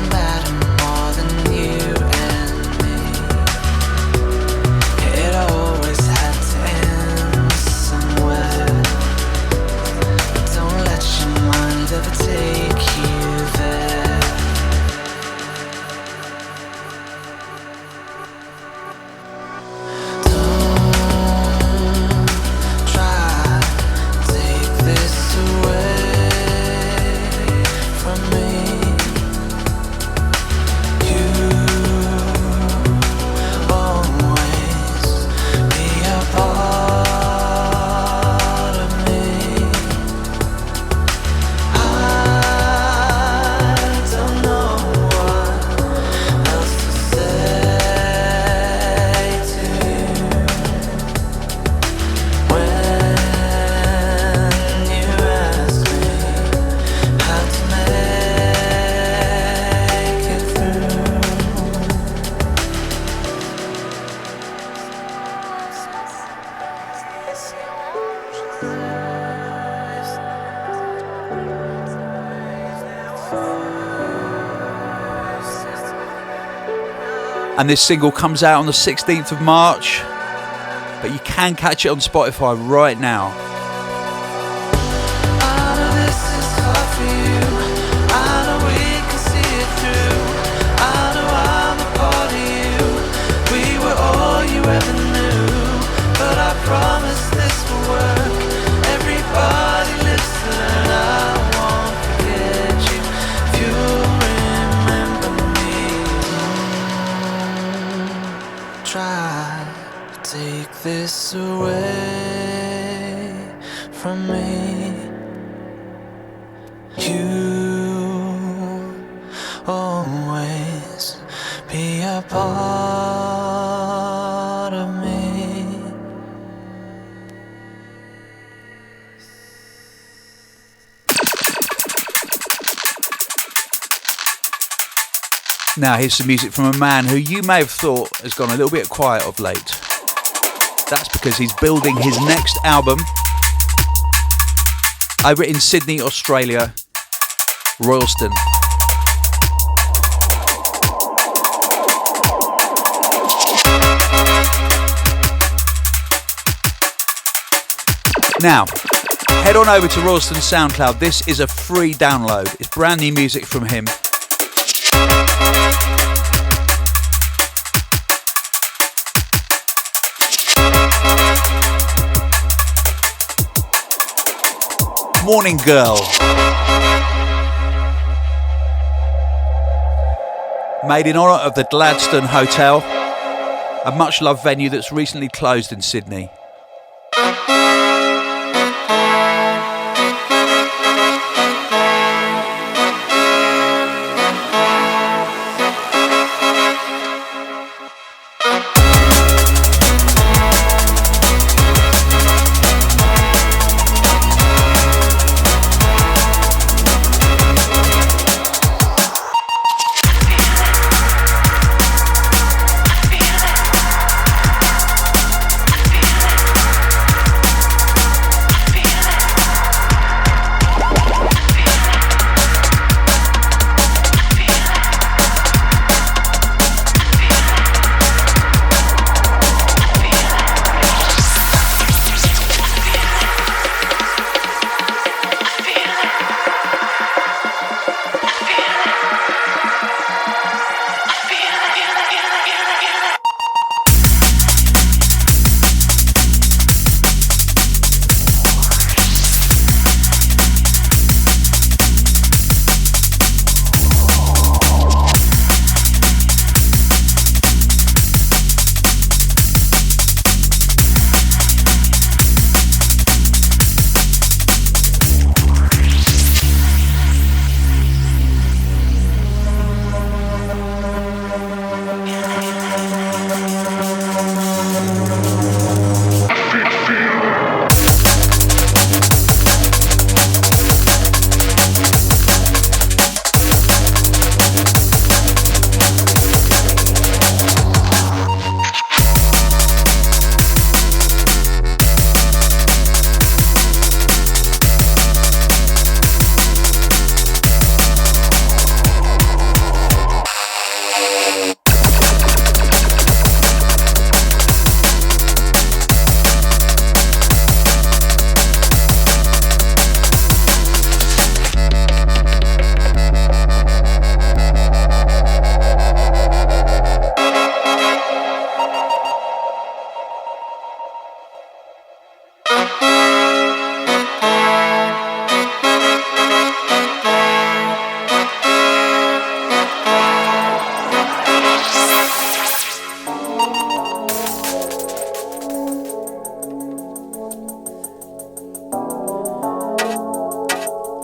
And this single comes out on the 16th of March, but you can catch it on Spotify right now. Promise this will work. Everybody listen, I won't forget you. If you remember me, try to take this away from me. You always be a part of me. Now here's some music from a man who you may have thought has gone a little bit quiet of late. That's because he's building his next album over in Sydney, Australia, Royalston. Now, head on over to Royalston's SoundCloud. This is a free download. It's brand new music from him. Morning Girl. Made in honour of the Gladstone Hotel, a much loved venue that's recently closed in Sydney.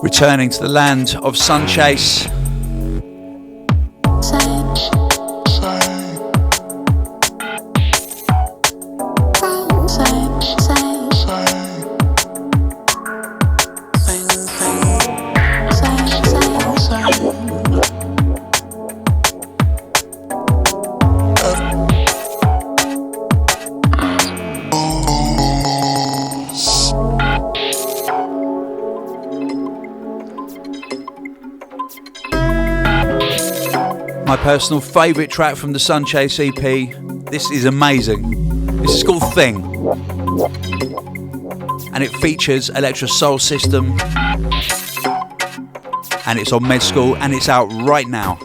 Returning to the land of Sunchase. My personal favourite track from the Sunchase EP. This is amazing. This is called Thing. And it features Electrosoul System. And it's on Med School and it's out right now.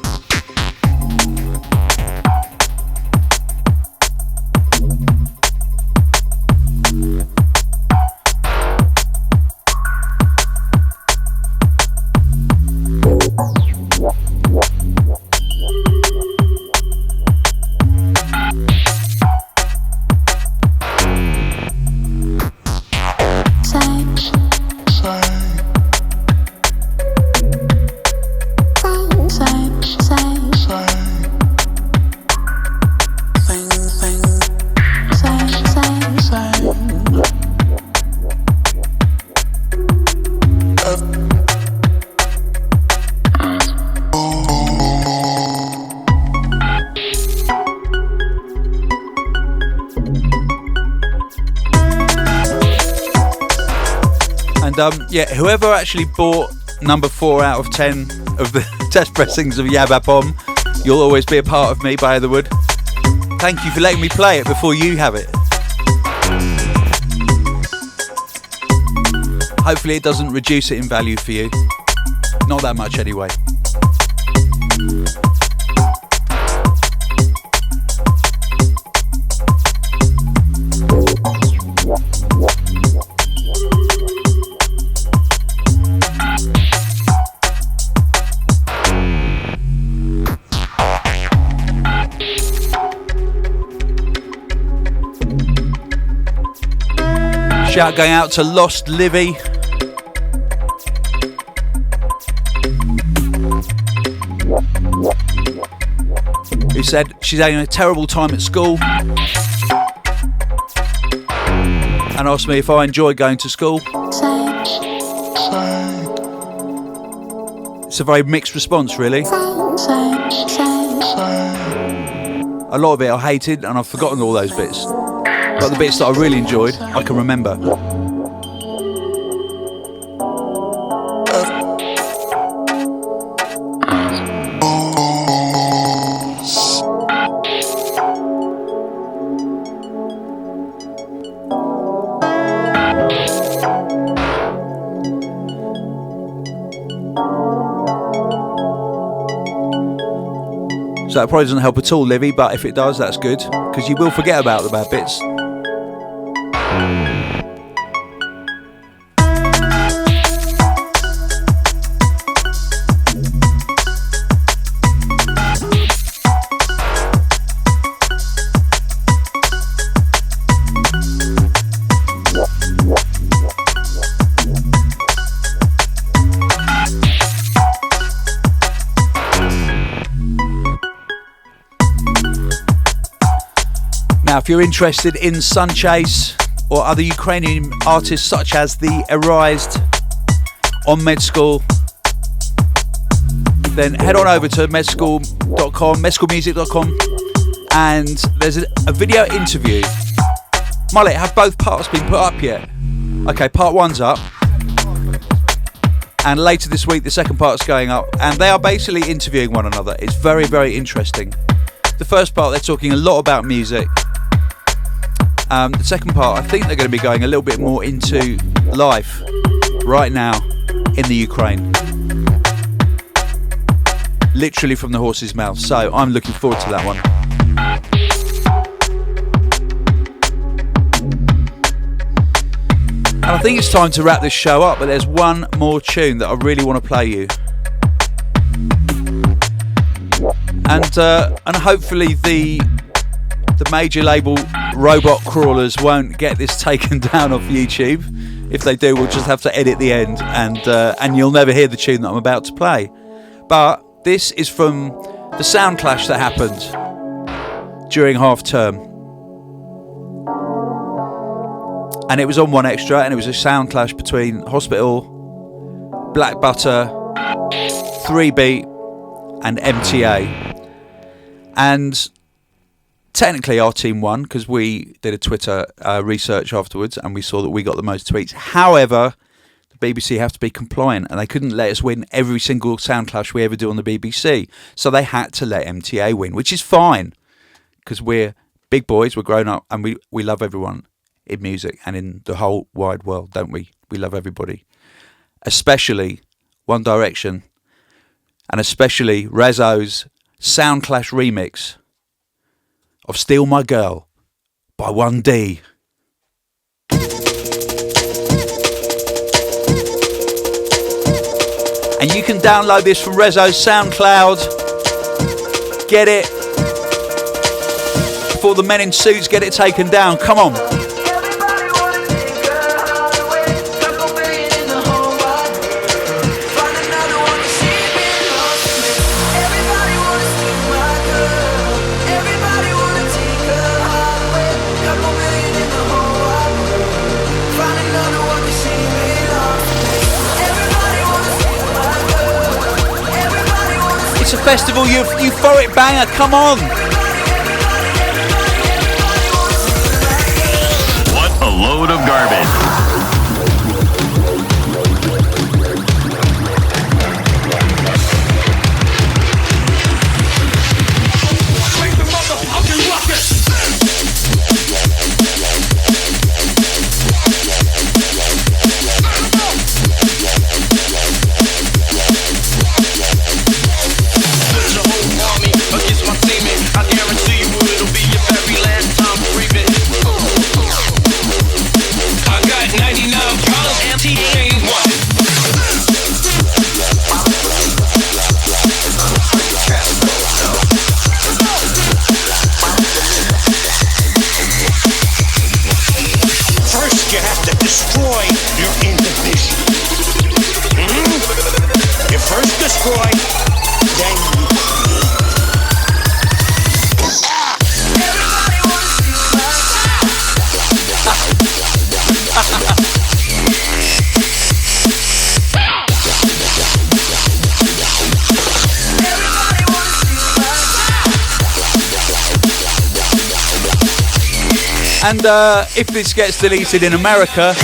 Yeah, whoever actually bought number 4 out of 10 of the test pressings of Yabapom, You'll Always Be a Part of Me by Etherwood. Thank you for letting me play it before you have it. Hopefully it doesn't reduce it in value for you. Not that much anyway. Shout going out to Lost Livy. Who said she's having a terrible time at school and asked me if I enjoy going to school. It's a very mixed response, really. A lot of it I hated and I've forgotten all those bits. But the bits that I really enjoyed, I can remember. So that probably doesn't help at all, Livy, but if it does, that's good, because you will forget about the bad bits. Now, if you're interested in Sunchase or other Ukrainian artists such as the Arised on Med School, then head on over to medschool.com, medschoolmusic.com, and there's a video interview. Mullet, have both parts been put up yet? Okay, part 1's up, and later this week the second part's going up, and they are basically interviewing one another. It's very, very interesting. The first part, they're talking a lot about music. The second part, I think they're going to be going a little bit more into life right now in the Ukraine. Literally from the horse's mouth. So I'm looking forward to that one. And I think it's time to wrap this show up, but there's one more tune that I really want to play you. And hopefully the major label robot crawlers won't get this taken down off YouTube. If they do, we'll just have to edit the end, and you'll never hear the tune that I'm about to play. But this is from the sound clash that happened during half term, and it was on 1Extra, and it was a sound clash between Hospital, Black Butter, 3Beat and MTA. And technically our team won because we did a Twitter research afterwards and we saw that we got the most tweets. However, the BBC have to be compliant, and they couldn't let us win every single sound clash we ever do on the BBC. So they had to let MTA win, which is fine, because we're big boys, we're grown up, and we love everyone in music and in the whole wide world, don't we? We love everybody. Especially One Direction, and especially Reso's sound clash remix of Steal My Girl by 1D. And you can download this from Reso's SoundCloud. Get it before the men in suits get it taken down. Come on. It's a festival, euphoric banger, come on! What a load of garbage. And if this gets deleted in America,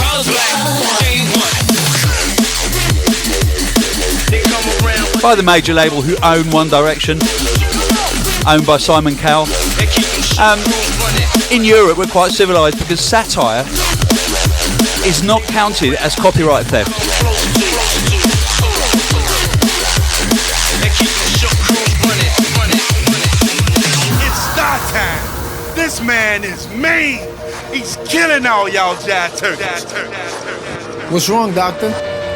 by the major label who own One Direction, owned by Simon Cowell, in Europe we're quite civilised because satire is not counted as copyright theft. It's star time. This man is mean. He's killing all y'all jive turkeys. What's wrong, doctor?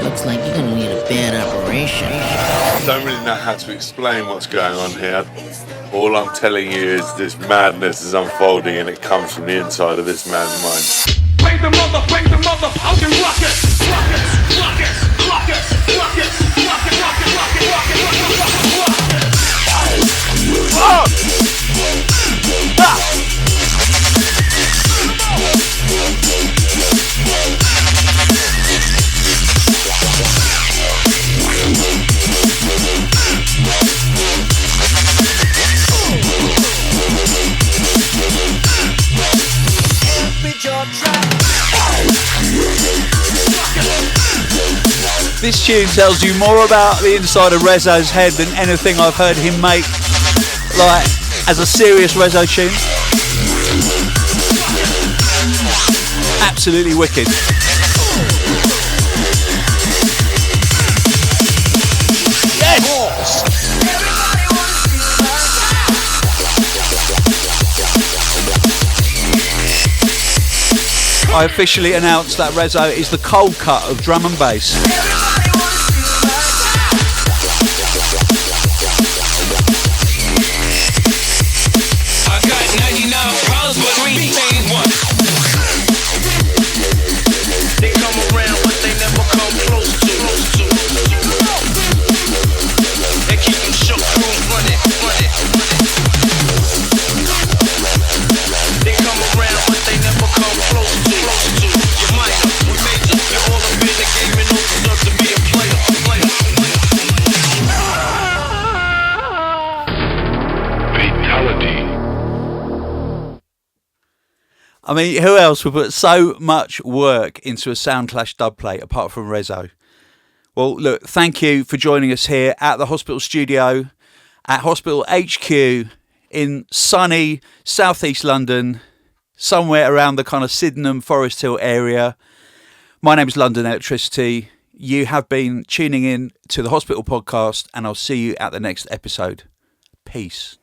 Looks like you're gonna need a bad operation. I don't really know how to explain what's going on here. All I'm telling you is this madness is unfolding and it comes from the inside of this man's mind. Bring the mother, fucking rockets! This tune tells you more about the inside of Reso's head than anything I've heard him make, like, as a serious Reso tune. Absolutely wicked. Yes! I officially announced that Reso is the cold cut of drum and bass. I got 99 problems, but 3 things one. They come around, but they never come close to. They keep them shook, crews running. They come around, but they never come close to. You might, we major, you're all up in the game and don't deserve to be a I mean, who else would put so much work into a Sound Clash dub plate apart from Reso? Well, look, thank you for joining us here at the Hospital Studio at Hospital HQ in sunny southeast London, somewhere around the kind of Sydenham, Forest Hill area. My name is London Electricity. You have been tuning in to the Hospital Podcast, and I'll see you at the next episode. Peace.